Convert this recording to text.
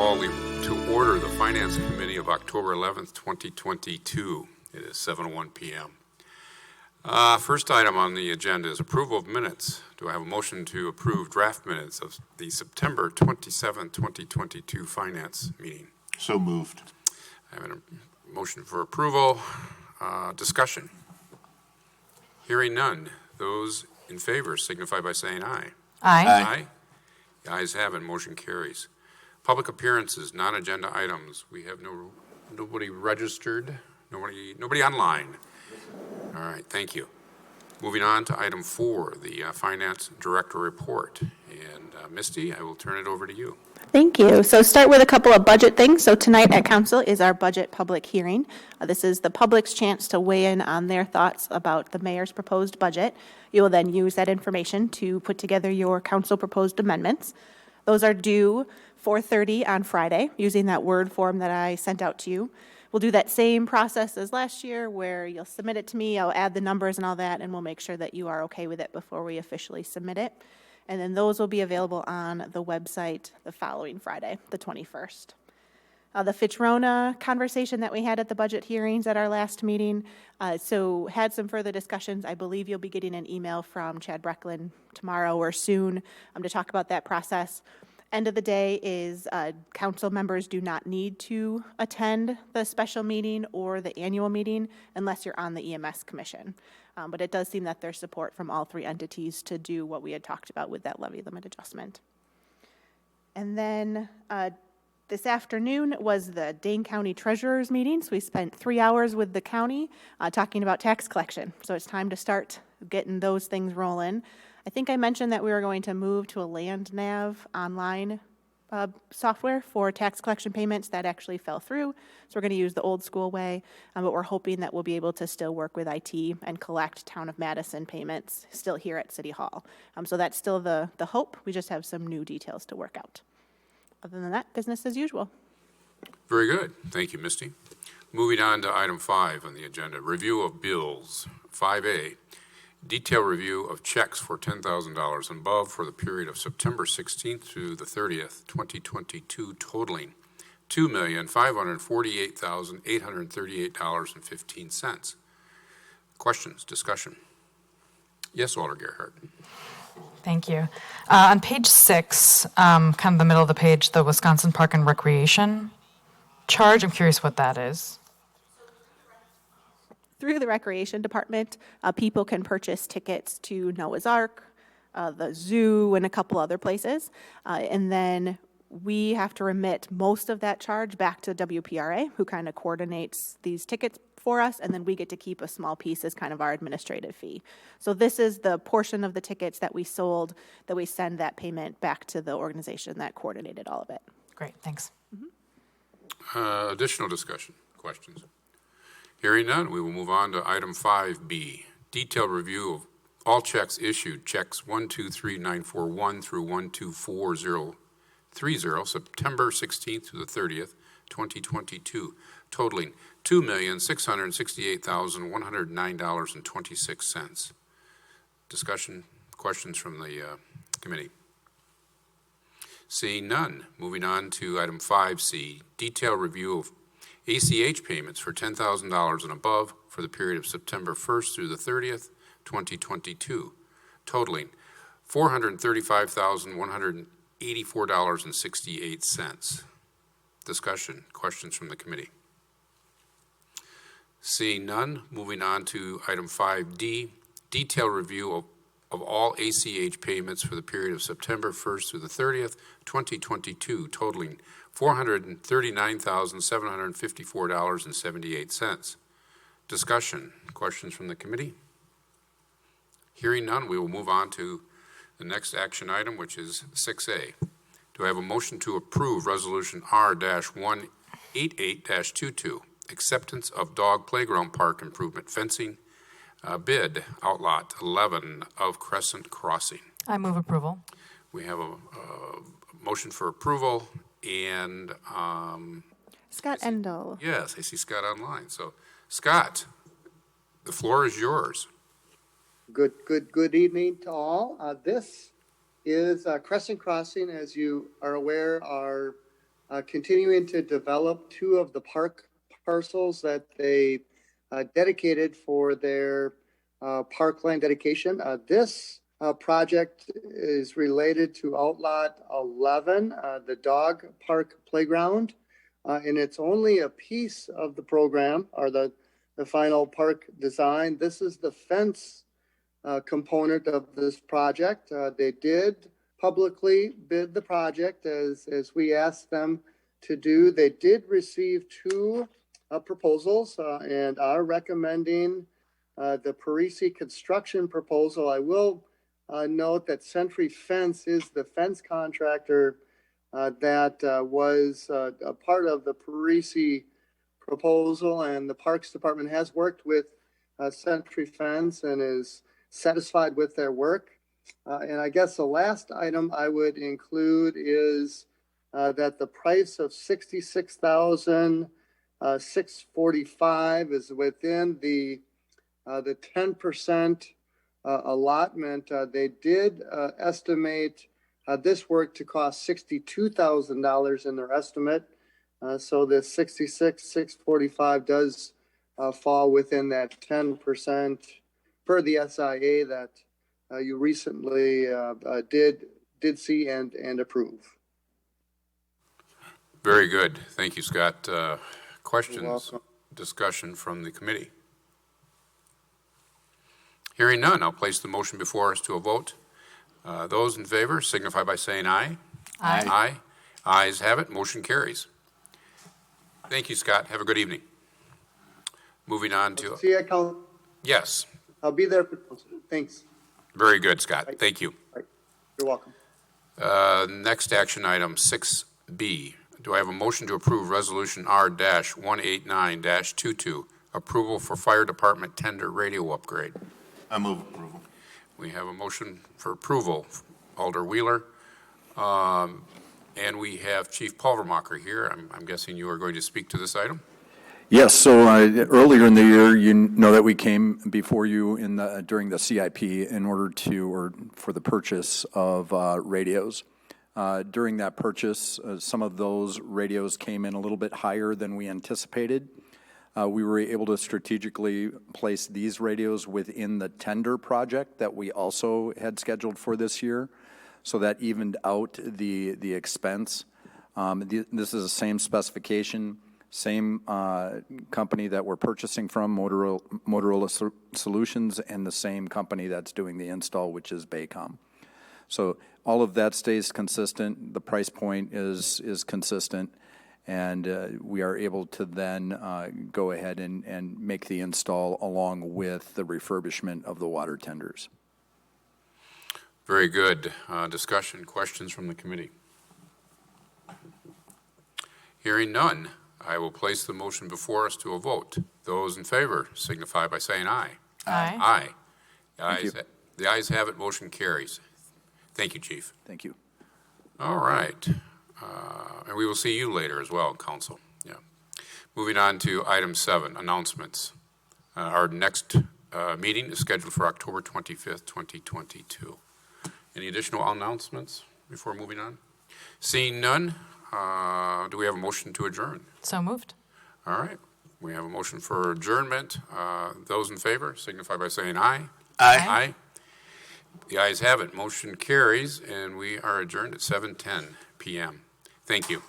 call to order the Finance Committee of October 11th, 2022. It is 7:01 p.m. First item on the agenda is approval of minutes. Do I have a motion to approve draft minutes of the September 27, 2022 Finance meeting? So moved. I have a motion for approval. Discussion. Hearing none. Those in favor signify by saying aye. Aye. Aye. The ayes have it. Motion carries. Public appearances, non-agenda items. We have nobody registered. Nobody online. All right. Thank you. Moving on to item 4, the Finance Director report. And Misty, I will turn it over to you. Thank you. So start with a couple of budget things. So tonight at Council is our budget public hearing. This is the public's chance to weigh in on their thoughts about the mayor's proposed budget. You will then use that information to put together your council proposed amendments. Those are due 4:30 on Friday, using that Word form that I sent out to you. We'll do that same process as last year where you'll submit it to me, I'll add the numbers and all that, and we'll make sure that you are okay with it before we officially submit it. And then those will be available on the website the following Friday, the 21st. The Fitchburg conversation that we had at the budget hearings at our last meeting, so had some further discussions. I believe you'll be getting an email from Chad Brecklin tomorrow or soon to talk about that process. End of the day is council members do not need to attend the special meeting or the annual meeting unless you're on the EMS commission. But it does seem that there's support from all three entities to do what we had talked about with that levy limit adjustment. And then this afternoon was the Dane County Treasurer's meeting. So we spent 3 hours with the county talking about tax collection. So it's time to start getting those things rolling. I think I mentioned that we were going to move to a land nav online software for tax collection payments. That actually fell through. So we're going to use the old school way, but we're hoping that we'll be able to still work with IT and collect Town of Madison payments still here at City Hall. So that's still the hope. We just have some new details to work out. Other than that, business as usual. Very good. Thank you, Misty. Moving on to item 5 on the agenda, review of bills. 5A, detailed review of checks for $10,000 and above for the period of September 16th through the 30th, 2022, totaling $2,548,838.15. Questions, discussion? Yes, Alder Gerhardt. Thank you. On page 6, kind of the middle of the page, the Wisconsin Park and Recreation charge, I'm curious what that is. Through the Recreation Department, people can purchase tickets to Noah's Ark, the zoo, and a couple other places. And then we have to remit most of that charge back to WPRA, who kind of coordinates these tickets for us, and then we get to keep a small piece as kind of our administrative fee. So this is the portion of the tickets that we sold that we send that payment back to the organization that coordinated all of it. Great, thanks. Additional discussion, questions? Hearing none, we will move on to item 5B, detailed review of all checks issued, checks 123941 through 124030, September 16th to the 30th, 2022, totaling $2,668,109.26. Discussion, questions from the committee? Seeing none, moving on to item 5C, detailed review of ACH payments for $10,000 and above for the period of September 1st through the 30th, 2022, totaling $435,184.68. Discussion, questions from the committee? Seeing none, moving on to item 5D, detailed review of all ACH payments for the period of September 1st through the 30th, 2022, totaling $439,754.78. Discussion, questions from the committee? Hearing none, we will move on to the next action item, which is 6A. Do I have a motion to approve Resolution R-188-22, acceptance of dog playground park improvement fencing bid, outlot 11 of Crescent Crossing? I move approval. We have a motion for approval and Scott Endel. yes, I see Scott online. So Scott, the floor is yours. Good evening to all. This is Crescent Crossing. As you are aware, our continuing to develop two of the park parcels that they dedicated for their parkland dedication. This project is related to Outlot 11, the dog park playground, and it's only a piece of the program or the final park design. This is the fence component of this project. They did publicly bid the project as we asked them to do. They did receive two proposals and are recommending the Parisi construction proposal. I will note that Century Fence is the fence contractor that was a part of the Parisi proposal, and the Parks Department has worked with Century Fence and is satisfied with their work. And I guess the last item I would include is that the price of $66,645 is within the 10% allotment. They did estimate this work to cost $62,000 in their estimate. So the $66,645 does fall within that 10% per the SIA that you recently did see and approve. Very good. Thank you, Scott. You're Questions, welcome. discussion from the committee? Hearing none, I'll place the motion before us to a vote. Those in favor signify by saying aye. Aye. Aye. Ayes have it. Motion carries. Thank you, Scott. Have a good evening. Moving on to, See you, Council. yes, I'll be there. Thanks. very good, Scott. Thank you. You're welcome. Next action item, 6B. Do I have a motion to approve Resolution R-189-22, approval for fire department tender radio upgrade? I move approval. We have a motion for approval, Alder Wheeler. And we have Chief Pulvermacher here. I'm guessing you are going to speak to this item? Yes, so earlier in the year, you know that we came before you during the CIP in order for the purchase of radios. During that purchase, some of those radios came in a little bit higher than we anticipated. We were able to strategically place these radios within the tender project that we also had scheduled for this year, so that evened out the expense. This is the same specification, same company that we're purchasing from, Motorola Solutions, and the same company that's doing the install, which is Baycom. So all of that stays consistent. The price point is consistent, and we are able to then go ahead and make the install along with the refurbishment of the water tenders. Very good. Discussion, questions from the committee? Hearing none, I will place the motion before us to a vote. Those in favor signify by saying aye. Aye. Aye. Thank you. The ayes have it, motion carries. Thank you, Chief. Thank you. All right. And we will see you later as well, Council. Yeah. Moving on to item 7, announcements. Our next meeting is scheduled for October 25th, 2022. Any additional announcements before moving on? Seeing none, do we have a motion to adjourn? So moved. All right. We have a motion for adjournment. Those in favor signify by saying aye. Aye. Aye. The ayes have it. Motion carries, and we are adjourned at 7:10 p.m. Thank you.